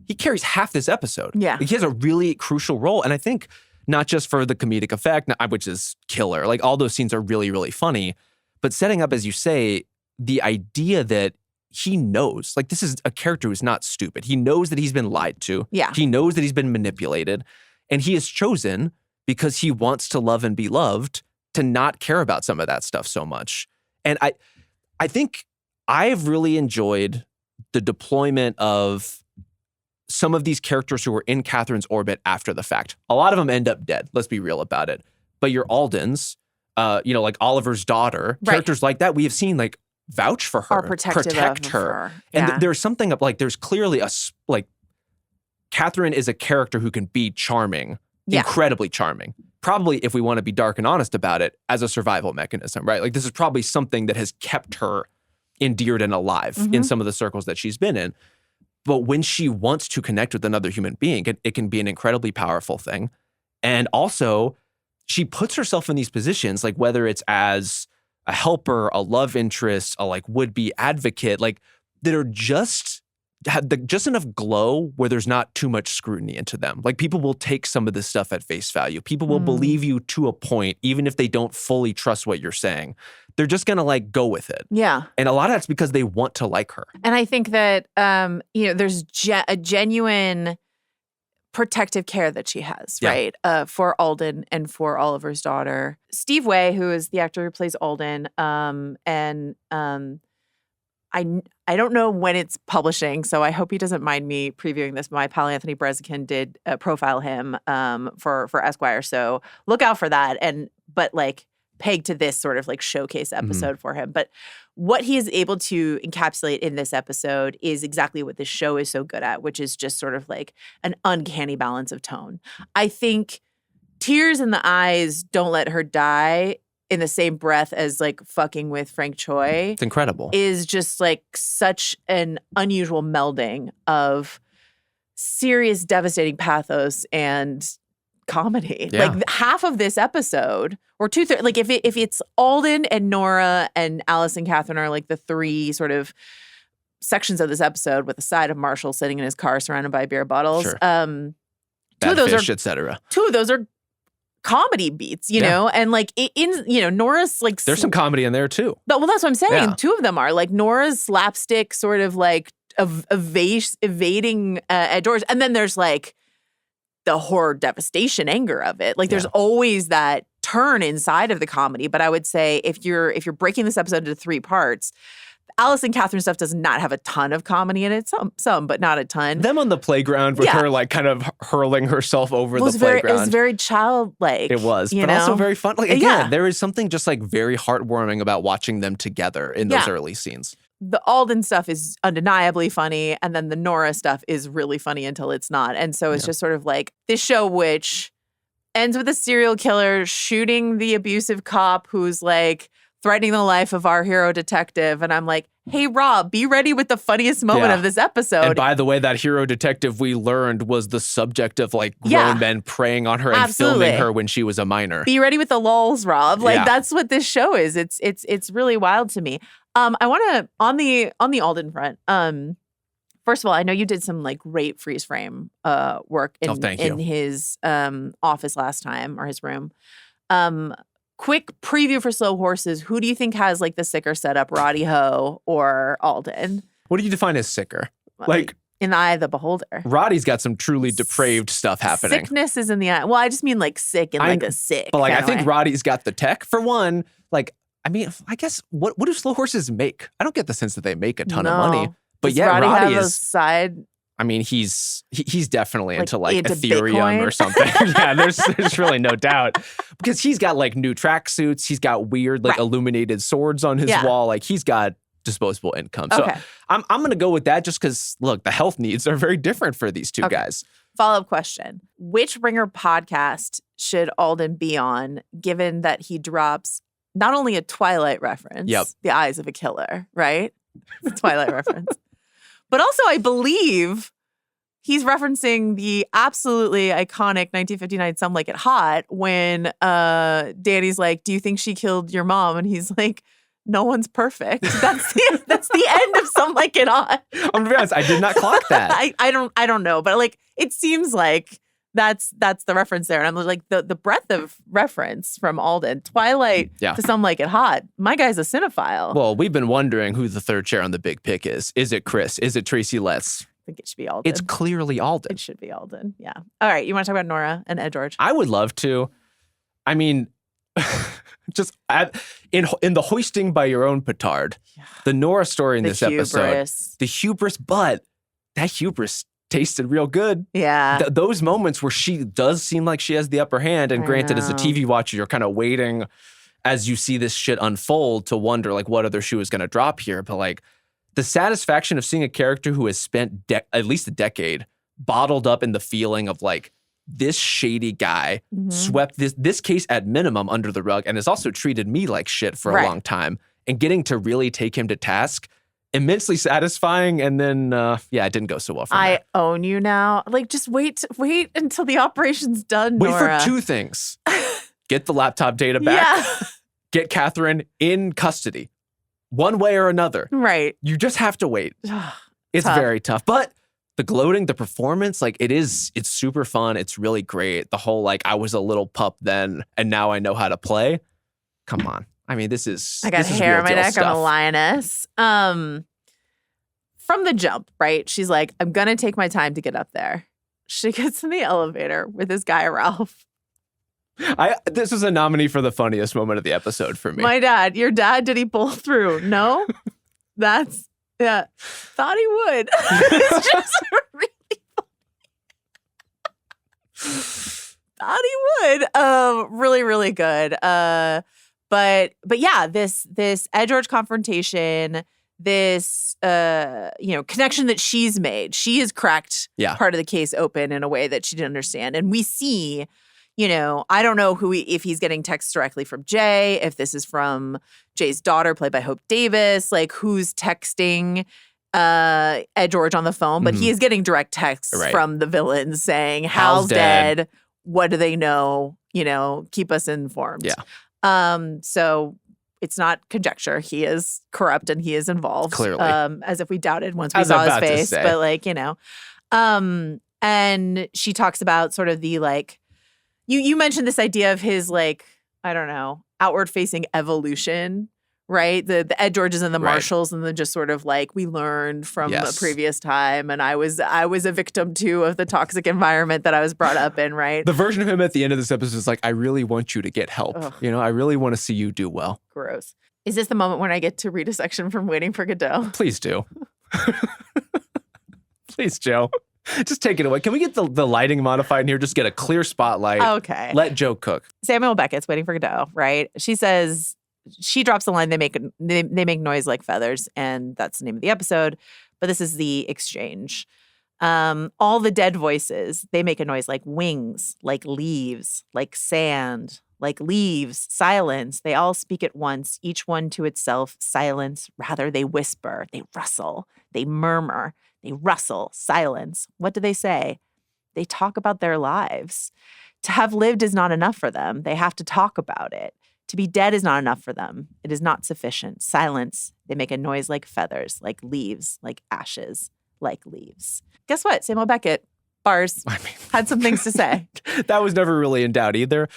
He carries half this episode. Yeah. He has a really crucial role. And I think not just for the comedic effect, which is killer. Like all those scenes are really, really funny. But setting up, as you say, the idea that he knows, like this is a character who's not stupid. He knows that he's been lied to. Yeah. He knows that he's been manipulated. And he has chosen, because he wants to love and be loved, to not care about some of that stuff so much. And I think I've really enjoyed the deployment of some of these characters who were in Catherine's orbit after the fact. A lot of them end up dead. Let's be real about it. But your Aldens, like Oliver's daughter, characters like that, we have seen like vouch for her, or protect her. Yeah. And there's something of like, there's clearly Catherine is a character who can be charming, incredibly charming. Probably, if we want to be dark and honest about it, as a survival mechanism, right? Like this is probably something that has kept her endeared and alive in some of the circles that she's been in. But when she wants to connect with another human being, it can be an incredibly powerful thing. And also, she puts herself in these positions, like whether it's as a helper, a love interest, a like would-be advocate, like that are just enough glow where there's not too much scrutiny into them. Like people will take some of this stuff at face value. People will believe you to a point, even if they don't fully trust what you're saying. They're just going to like go with it. Yeah. And a lot of that's because they want to like her. And I think that, there's a genuine protective care that she has, right? For Alden and for Oliver's daughter. Steve Way, who is the actor who plays Alden, I don't know when it's publishing, so I hope he doesn't mind me previewing this. My pal Anthony Brezikin did profile him for Esquire, so look out for that. But like pegged to this sort of like showcase episode for him. But what he is able to encapsulate in this episode is exactly what this show is so good at, which is just sort of like an uncanny balance of tone. I think tears in the eyes, don't let her die, in the same breath as like fucking with Frank Choi. It's incredible. Is just like such an unusual melding of serious, devastating pathos and comedy. Yeah. Like half of this episode, or two-thirds, like if it's Alden and Nora and Alice and Catherine are like the three sort of sections of this episode, with the side of Marshall sitting in his car surrounded by beer bottles. Sure. Two Bad of those fish, are etc. Two of those are comedy beats, you know, and like Nora's like there's some comedy in there too. But well, that's what I'm saying. Yeah. Two of them are like Nora's slapstick sort of like evading doors, and then there's like the horror, devastation, anger of it. Like there's always that turn inside of the comedy. But I would say if you're breaking this episode into three parts, Alice and Catherine stuff does not have a ton of comedy in it. Some, but not a ton. Them on the playground with her like kind of hurling herself over the playground. It was very childlike. It was, but also very fun. Like again, there is something just like very heartwarming about watching them together in those early scenes. The Alden stuff is undeniably funny, and then the Nora stuff is really funny until it's not. And so it's just sort of like this show, which ends with a serial killer shooting the abusive cop who's like threatening the life of our hero detective. And I'm like, hey, Rob, be ready with the funniest moment of this episode. And by the way, that hero detective we learned was the subject of like grown men preying on her and filming her when she was a minor. Be ready with the lulls, Rob. Like that's what this show is. It's really wild to me. I want to, on the Alden front, first of all, I know you did some like great freeze frame work in his office last time, or his room. Quick preview for Slow Horses. Who do you think has like the sicker setup, Roddy Ho or Alden? What do you define as sicker? Like in the eye of the beholder. Roddy's got some truly depraved stuff happening. Sickness is in the eye. Well, I just mean like sick in like a sick. But like, I think way. Roddy's got the tech for one. Like, I mean, I guess what do slow horses make? I don't get the sense that they make a ton of money. But Does yeah, Roddy is have a side. I mean, he's definitely into into Ethereum Bitcoin? or something. Yeah, there's really no doubt. Because he's got like new tracksuits. He's got weird like illuminated swords on his wall. Like he's got disposable income. So I'm going to go with that just because, look, the health needs are very different for these two guys. Follow-up question. Which Ringer podcast should Alden be on, given that he drops not only a Twilight reference, The Eyes of a Killer, right? It's a Twilight reference. But also, I believe he's referencing the absolutely iconic 1959 Some Like It Hot when Danny's like, do you think she killed your mom? And he's like, no one's perfect. That's the end of Some Like It Hot. I'm gonna be honest, I did not clock that. I don't know, but like it seems like that's the reference there. And I'm like the breadth of reference from Alden, Twilight to Some Like It Hot. My guy's a cinephile. Well, we've been wondering who the third chair on the big pick is. Is it Chris? Is it Tracy Letts? I think it should be Alden. It's clearly Alden. It should be Alden. Yeah. All right. You want to talk about Nora and Ed George? I would love to. I mean, just in the hoisting by your own petard, the Nora story in this episode, the hubris, but that hubris tasted real good. Yeah. Those moments where she does seem like she has the upper hand, and granted, as a TV watcher, you're kind of waiting as you see this shit unfold to wonder like what other shoe is going to drop here. But like the satisfaction of seeing a character who has spent at least a decade bottled up in the feeling of like this shady guy swept this case at minimum under the rug and has also treated me like shit for a long time, and getting to really take him to task, immensely satisfying. And then, it didn't go so well for me. I own you now. Like, just wait until the operation's done, Wait Nora. for two things. Get the laptop data back. Get Catherine in custody. One way or another. Right. You just have to wait. It's very tough. But the gloating, the performance, like it's super fun. It's really great. The whole like, I was a little pup then and now I know how to play. Come on. I mean, I got hair on my neck. I'm a lioness. From the jump, right? She's like, I'm going to take my time to get up there. She gets in the elevator with this guy, Ralph. This was a nominee for the funniest moment of the episode for me. Your dad, did he pull through? No? Thought he would. It's just really funny. Thought he would. Really, really good. But yeah, this Ed George confrontation, this connection that she's made. She has cracked part of the case open in a way that she didn't understand. And we see, I don't know if he's getting texts directly from Jay, if this is from Jay's daughter, played by Hope Davis, like who's texting Ed George on the phone, but he is getting direct texts from the villains saying, Hal's dead. What do they know? Keep us informed. Yeah. So it's not conjecture. He is corrupt and he is involved. Clearly. As if we doubted once we saw his face. But like, and she talks about sort of the like, you mentioned this idea of his like, I don't know, outward facing evolution, right? The Ed Georges and the Marshalls, and then just sort of like we learned from a previous time, and I was a victim too of the toxic environment that I was brought up in, right? The version of him at the end of this episode is like, I really want you to get help. Ugh. I really want to see you do well. Gross. Is this the moment when I get to read a section from Waiting for Godot? Please do. Please, Joe. Just take it away. Can we get the lighting modified in here? Just get a clear spotlight. Okay. Let Joe cook. Samuel Beckett's Waiting for Godot, right? She says, she drops the line, they make noise like feathers, and that's the name of the episode. But this is the exchange. All the dead voices, they make a noise like wings, like leaves, like sand, like leaves, silence. They all speak at once, each one to itself, silence. Rather, they whisper, they rustle, they murmur, they rustle, silence. What do they say? They talk about their lives. To have lived is not enough for them. They have to talk about it. To be dead is not enough for them. It is not sufficient. Silence. They make a noise like feathers, like leaves, like ashes, like leaves. Guess what? Samuel Beckett, bars, had some things to say. That was never really in doubt either.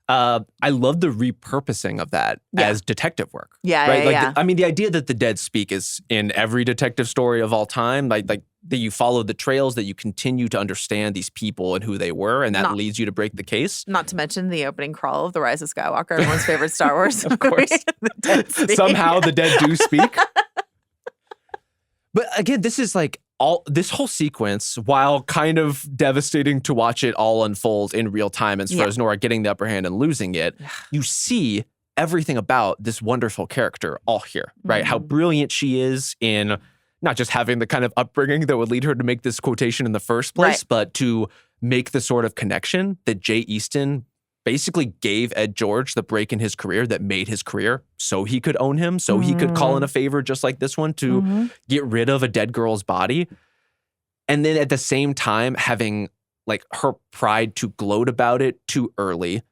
I love the repurposing of that as detective work. Yeah, right? yeah. I mean, the idea that the dead speak is in every detective story of all time. Like that you follow the trails, that you continue to understand these people and who they were, and that leads you to break the case. Not to mention the opening crawl of The Rise of Skywalker, everyone's favorite Star Wars. Of course. The dead speak. Somehow the dead do speak. But again, this is like this whole sequence, while kind of devastating to watch it all unfold in real time as far as Nora getting the upper hand and losing it, you see everything about this wonderful character all here, right? How brilliant she is in not just having the kind of upbringing that would lead her to make this quotation in the first place, but to make the sort of connection that Jay Easton basically gave Ed George the break in his career that made his career so he could own him, so he could call in a favor just like this one to get rid of a dead girl's body. And then at the same time, having like her pride to gloat about it too early.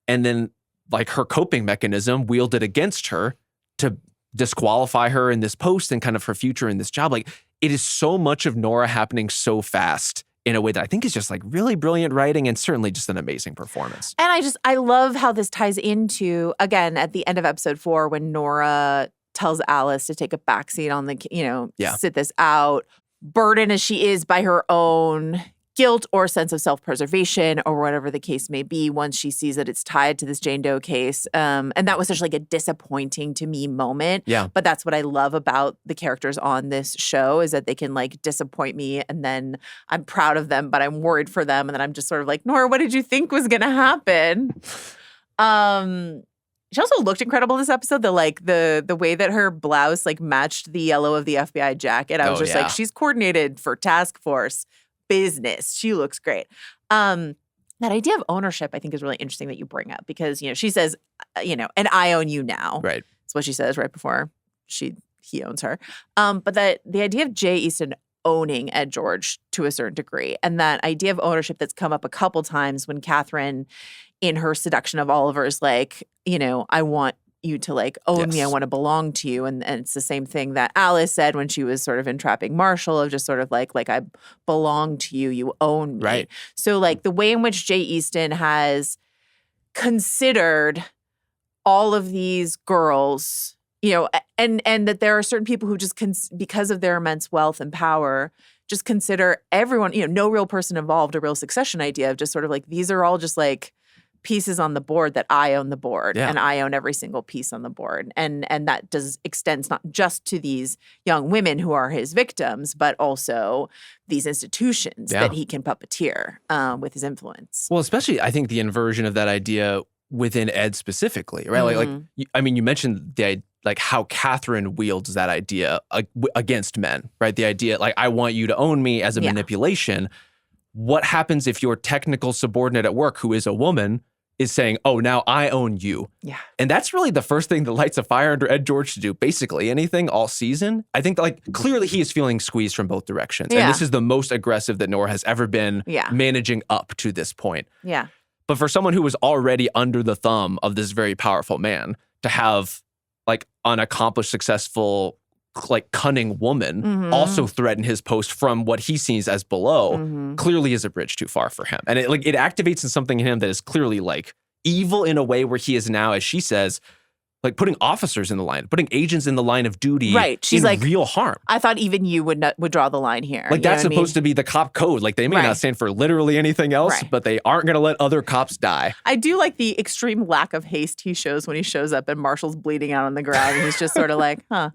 And then like her coping mechanism wielded against her to disqualify her in this post and kind of her future in this job. Like it is so much of Nora happening so fast in a way that I think is just like really brilliant writing and certainly just an amazing performance. And I love how this ties into, again, at the end of episode 4, when Nora tells Alice to take a backseat on the, sit this out, burdened as she is by her own guilt or sense of self-preservation or whatever the case may be once she sees that it's tied to this Jane Doe case. And that was such like a disappointing to me moment. Yeah. But that's what I love about the characters on this show is that they can like disappoint me and then I'm proud of them, but I'm worried for them. And then I'm just sort of like, Nora, what did you think was going to happen? She also looked incredible this episode. The way that her blouse like matched the yellow of the FBI jacket. I was like, she's coordinated for task force business. She looks great. That idea of ownership, I think, is really interesting that you bring up because, she says, and I own you now. Right. That's what she says right before he owns her. But that the idea of Jay Easton owning Ed George to a certain degree, and that idea of ownership that's come up a couple times when Catherine, in her seduction of Oliver, is like, I want you to like own me. I want to belong to you. And it's the same thing that Alice said when she was sort of entrapping Marshall of just sort of like I belong to you. You own me. Right. So like the way in which Jay Easton has considered all of these girls, and that there are certain people who just because of their immense wealth and power, just consider everyone, no real person involved, a real succession idea of just sort of like, these are all just like pieces on the board that I own the board and I own every single piece on the board. And that extends not just to these young women who are his victims, but also these institutions that he can puppeteer with his influence. Well, especially I think the inversion of that idea within Ed specifically, right? You mentioned like how Catherine wields that idea against men, right? The idea like, I want you to own me as a manipulation. What happens if your technical subordinate at work, who is a woman, is saying, oh, now I own you. Yeah. And that's really the first thing that lights a fire under Ed George to do basically anything all season. I think that, like, clearly he is feeling squeezed from both directions. And this is the most aggressive that Nora has ever been managing up to this point. Yeah. But for someone who was already under the thumb of this very powerful man to have like an accomplished, successful, like cunning woman also threaten his post from what he sees as below clearly is a bridge too far for him. And it activates something in him that is clearly like evil in a way where he is now, as she says, like putting officers in the line, putting agents in the line of duty She's in like, real harm. I thought even you would draw the line here. Like that's supposed to be the cop code. Like they may not stand for literally anything else, but they aren't going to let other cops die. I do like the extreme lack of haste he shows when he shows up and Marshall's bleeding out on the ground and he's just sort of like, huh.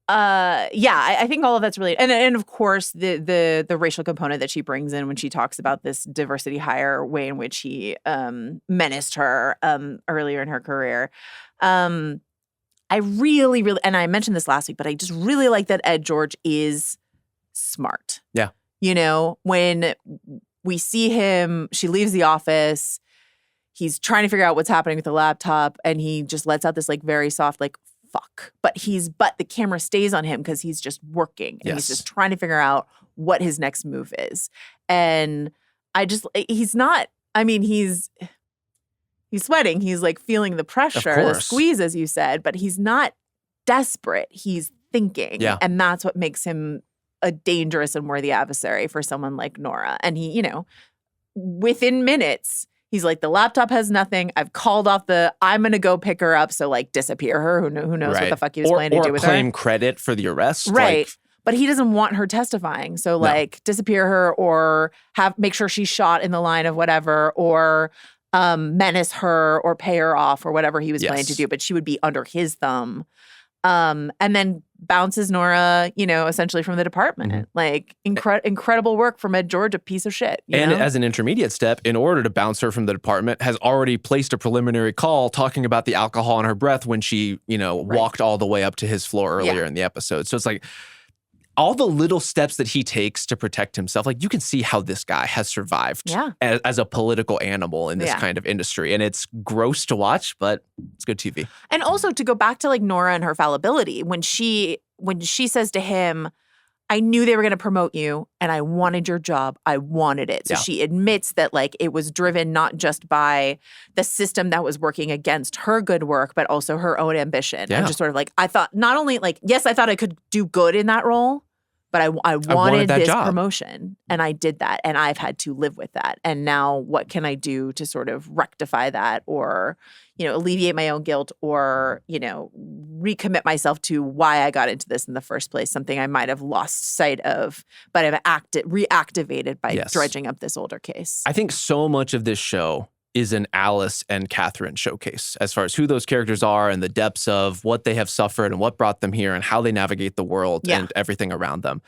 I think all of that's really, and of course the racial component that she brings in when she talks about this diversity hire way in which he menaced her earlier in her career. I really, really, and I mentioned this last week, but I just really like that Ed George is smart. Yeah. When we see him, she leaves the office. He's trying to figure out what's happening with the laptop, and he just lets out this like very soft like fuck. But the camera stays on him because he's just working and he's just trying to figure out what his next move is. And he's sweating. He's like feeling the pressure, the squeeze, as you said, but he's not desperate. He's thinking. Yeah. And that's what makes him a dangerous and worthy adversary for someone like Nora. And he, within minutes, he's like, the laptop has nothing. I've called off I'm going to go pick her up. So like disappear her. Who knows what the fuck he was planning to do with her. Or claim credit for the arrest. Right. But he doesn't want her testifying. So like disappear her or make sure she's shot in the line of whatever, or menace her or pay her off or whatever he was planning to do. But she would be under his thumb. And then bounces Nora, essentially from the department. Mm-hmm. Like incredible work from Ed George, a piece of shit. And as an intermediate step, in order to bounce her from the department, has already placed a preliminary call talking about the alcohol in her breath when she, walked all the way up to his floor earlier in the episode. So it's like all the little steps that he takes to protect himself. Like you can see how this guy has survived as a political animal in this kind of industry. And it's gross to watch, but it's good TV. And also to go back to like Nora and her fallibility, when she says to him, I knew they were going to promote you and I wanted your job. I wanted it. So she admits that like it was driven not just by the system that was working against her good work, but also her own ambition. And just sort of like, I thought not only like, yes, I thought I could do good in that role, but I wanted this promotion and I did that and I've had to live with that. And now what can I do to sort of rectify that or, alleviate my own guilt or, recommit myself to why I got into this in the first place, something I might have lost sight of, but I've reactivated by dredging up this older case. I think so much of this show is an Alice and Catherine showcase as far as who those characters are and the depths of what they have suffered and what brought them here and how they navigate the world and everything around them.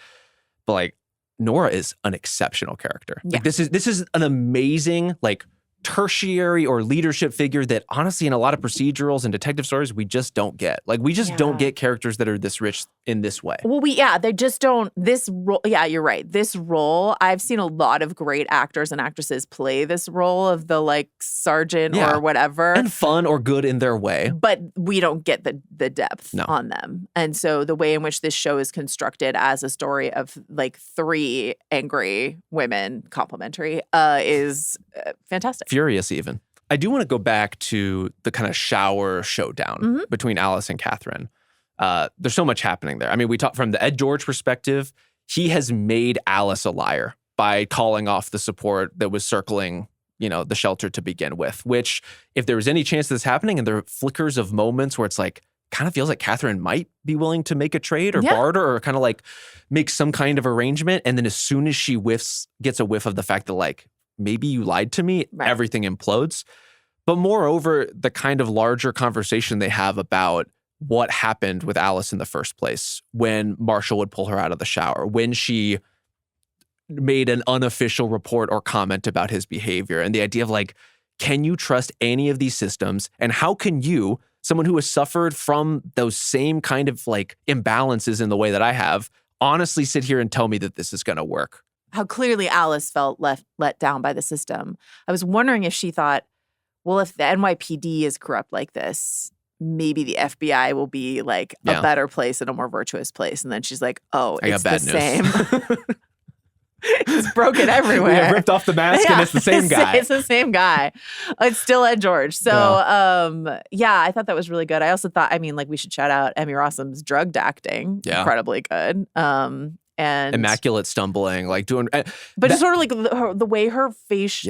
But like Nora is an exceptional character. Like, this is an amazing like tertiary or leadership figure that honestly in a lot of procedurals and detective stories we just don't get. Like we just don't get characters that are this rich in this way. Well, they just don't. This role, you're right. This role, I've seen a lot of great actors and actresses play this role of the like sergeant or whatever. And fun or good in their way. But we don't get the depth on them. And so the way in which this show is constructed as a story of like three angry women, complimentary, is fantastic. Furious even. I do want to go back to the kind of shower showdown between Alice and Catherine. There's so much happening there. I mean, we talk from the Ed George perspective, he has made Alice a liar by calling off the support that was circling, the shelter to begin with, which if there was any chance of this happening and there are flickers of moments where it's like, kind of feels like Catherine might be willing to make a trade or barter or kind of like make some kind of arrangement. And then as soon as she gets a whiff of the fact that like, maybe you lied to me, everything implodes. But moreover, the kind of larger conversation they have about what happened with Alice in the first place, when Marshall would pull her out of the shower, when she made an unofficial report or comment about his behavior, and the idea of like, can you trust any of these systems? And how can you, someone who has suffered from those same kind of like imbalances in the way that I have, honestly sit here and tell me that this is going to work? How clearly Alice felt let down by the system. I was wondering if she thought, well, if the NYPD is corrupt like this, maybe the FBI will be like a better place and a more virtuous place. And then she's like, oh, it's the same. It's broken everywhere. We ripped off the mask and it's the same guy. It's the same guy. It's still Ed George. So, I thought that was really good. I also thought, we should shout out Emmy Rossum's drugged acting. Yeah. Incredibly good. And immaculate stumbling, like doing, but just sort of like the way her face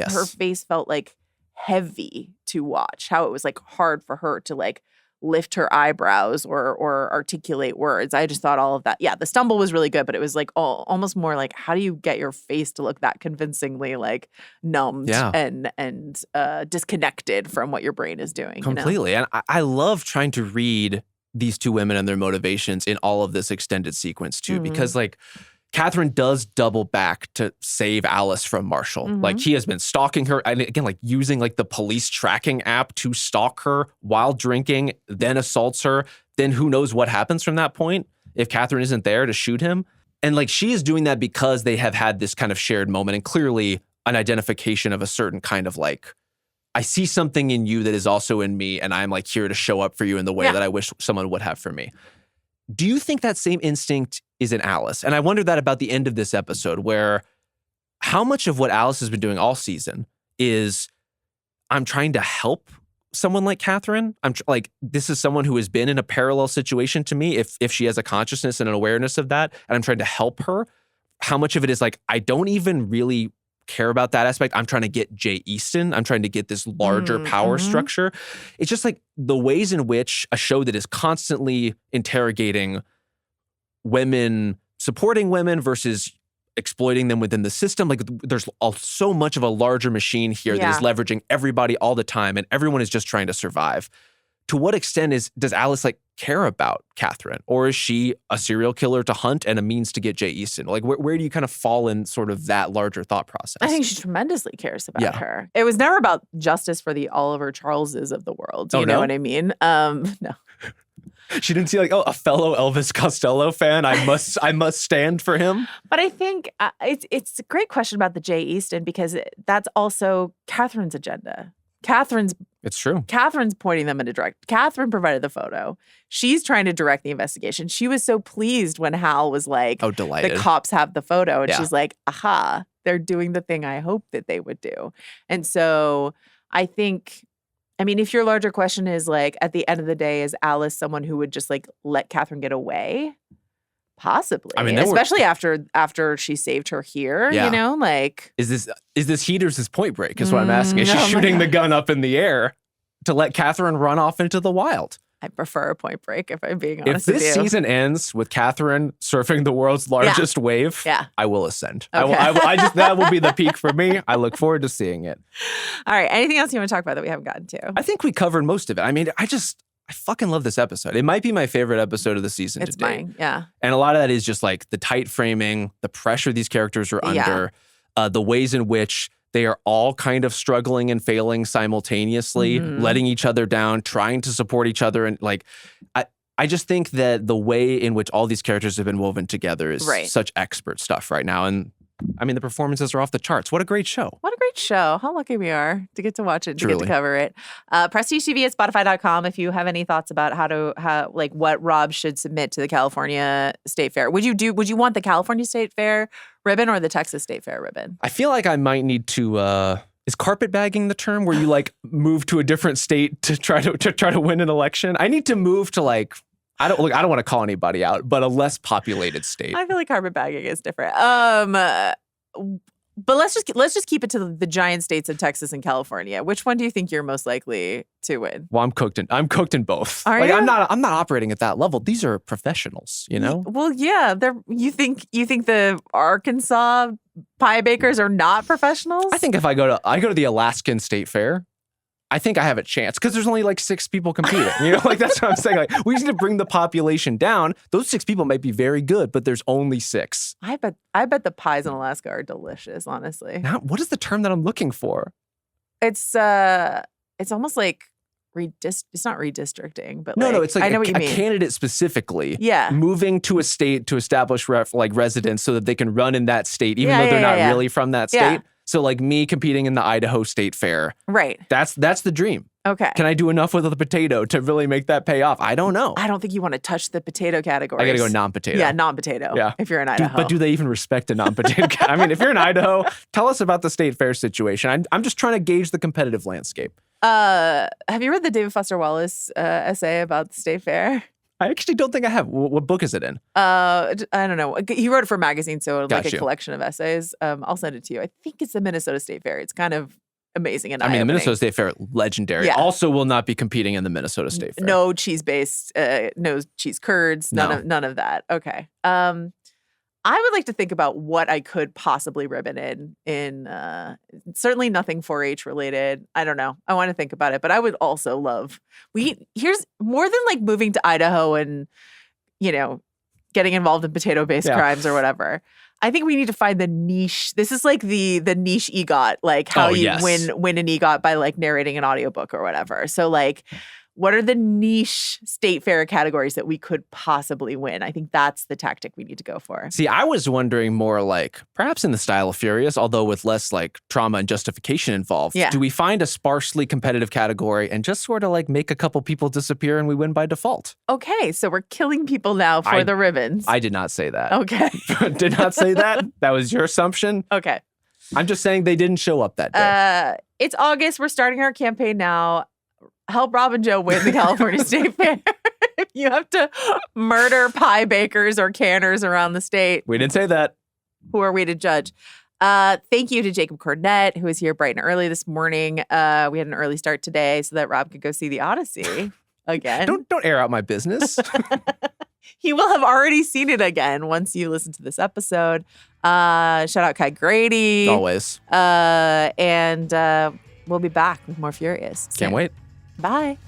felt like heavy to watch. How it was like hard for her to like lift her eyebrows or articulate words. I just thought all of that. Yeah, the stumble was really good, but it was like almost more like, how do you get your face to look that convincingly like numbed and disconnected from what your brain is doing? Completely. And I love trying to read these two women and their motivations in all of this extended sequence too, because like Catherine does double back to save Alice from Marshall. Like he has been stalking her and again, like using like the police tracking app to stalk her while drinking, then assaults her. Then who knows what happens from that point if Catherine isn't there to shoot him. And like she is doing that because they have had this kind of shared moment and clearly an identification of a certain kind of like, I see something in you that is also in me, and I'm like here to show up for you in the way that I wish someone would have for me. Do you think that same instinct is in Alice? And I wonder that about the end of this episode, where how much of what Alice has been doing all season is I'm trying to help someone like Catherine. Like, this is someone who has been in a parallel situation to me, if she has a consciousness and an awareness of that, and I'm trying to help her. How much of it is like, I don't even really care about that aspect. I'm trying to get Jay Easton. I'm trying to get this larger power structure. It's just like the ways in which a show that is constantly interrogating women, supporting women versus exploiting them within the system. Like there's so much of a larger machine here that is leveraging everybody all the time, and everyone is just trying to survive. To what extent does Alice like care about Catherine, or is she a serial killer to hunt and a means to get Jay Easton? Like where do you kind of fall in sort of that larger thought process? I think she tremendously cares about her. It was never about justice for the Oliver Charleses of the world. Do you know what I mean? No. She didn't see like, oh, a fellow Elvis Costello fan. I must stand for him. But I think it's a great question about the Jay Easton, because that's also Catherine's agenda. It's true. Catherine's pointing them in a direct. Catherine provided the photo. She's trying to direct the investigation. She was so pleased when Hal was like, oh, delighted. The cops have the photo. And she's like, aha, they're doing the thing I hoped that they would do. And so I think, I mean, if your larger question is like, at the end of the day, is Alice someone who would just like let Catherine get away? Possibly. I mean, especially after she saved her here, you know, like. Is this Heaters' Point Break is what I'm asking. Is she shooting the gun up in the air to let Catherine run off into the wild? I prefer a Point Break, if I'm being honest with you. If this season ends with Catherine surfing the world's largest wave, I will ascend. Okay. That will be the peak for me. I look forward to seeing it. All right. Anything else you want to talk about that we haven't gotten to? I think we covered most of it. I mean, I fucking love this episode. It might be my favorite episode of the season to date. It's mine, yeah. And a lot of that is just like the tight framing, the pressure these characters are under, the ways in which they are all kind of struggling and failing simultaneously, letting each other down, trying to support each other. And like, I just think that the way in which all these characters have been woven together is such expert stuff right now. And I mean, the performances are off the charts. What a great show. What a great show. How lucky we are to get to watch it, to get to cover it. Prestige TV at Spotify.com if you have any thoughts about how what Rob should submit to the California State Fair. Would you want the California State Fair ribbon or the Texas State Fair ribbon? I feel like I might need to is carpetbagging the term where you like move to a different state to try to win an election? I need to move to like I don't want to call anybody out, but a less populated state. I feel like carpetbagging is different. But let's just keep it to the giant states of Texas and California. Which one do you think you're most likely to win? Well, I'm cooked in both. Are you? I'm not operating at that level. These are professionals, you know? Well, yeah. You think the Arkansas pie bakers are not professionals? I think if I go to the Alaskan State Fair, I think I have a chance because there's only like 6 people competing. You know, like that's what I'm saying. Like we need to bring the population down. Those 6 people might be very good, but there's only 6. I bet the pies in Alaska are delicious. Honestly, now what is the term that I'm looking for? It's almost like it's not redistricting, but no, it's like I know what you mean. A candidate specifically, yeah, moving to a state to establish residence so that they can run in that state, even though they're not really from that state. Yeah. So like me competing in the Idaho State Fair. Right. That's the dream. Okay. Can I do enough with the potato to really make that pay off? I don't know. I don't think you want to touch the potato category. I got to go non-potato. Yeah, non-potato. Yeah. If you're in Idaho. But do they even respect a non-potato? I mean, if you're in Idaho, tell us about the state fair situation. I'm just trying to gauge the competitive landscape. Have you read the David Foster Wallace essay about the state fair? I actually don't think I have. What book is it in? I don't know. He wrote it for a magazine, so like a collection of essays. I'll send it to you. I think it's the Minnesota State Fair. It's kind of amazing and eye-opening. The Minnesota State Fair, legendary. Yeah. Also will not be competing in the Minnesota State Fair. No cheese-based, no cheese curds, none of that. Okay. I would like to think about what I could possibly ribbon in certainly nothing 4-H related. I don't know. I want to think about it, but I would also love here's more than like moving to Idaho and, you know, getting involved in potato-based crimes or whatever. I think we need to find the niche. This is like the niche EGOT, like how you win an EGOT by like narrating an audiobook or whatever. So like, what are the niche state fair categories that we could possibly win? I think that's the tactic we need to go for. See, I was wondering more like perhaps in the style of Furious, although with less like trauma and justification involved. Yeah. Do we find a sparsely competitive category and just sort of like make a couple people disappear and we win by default? Okay, so we're killing people now for the ribbons. I did not say that. Okay. Did not say that? That was your assumption? Okay. I'm just saying they didn't show up that day. It's August. We're starting our campaign now. Help Rob and Joe win the California State Fair. You have to murder pie bakers or canners around the state. We didn't say that. Who are we to judge? Thank you to Jacob Cornett, who was here bright and early this morning. We had an early start today so that Rob could go see The Odyssey again. Don't air out my business. He will have already seen it again once you listen to this episode. Shout out Kai Grady. Always. And we'll be back with more Furious soon. Can't wait. Bye.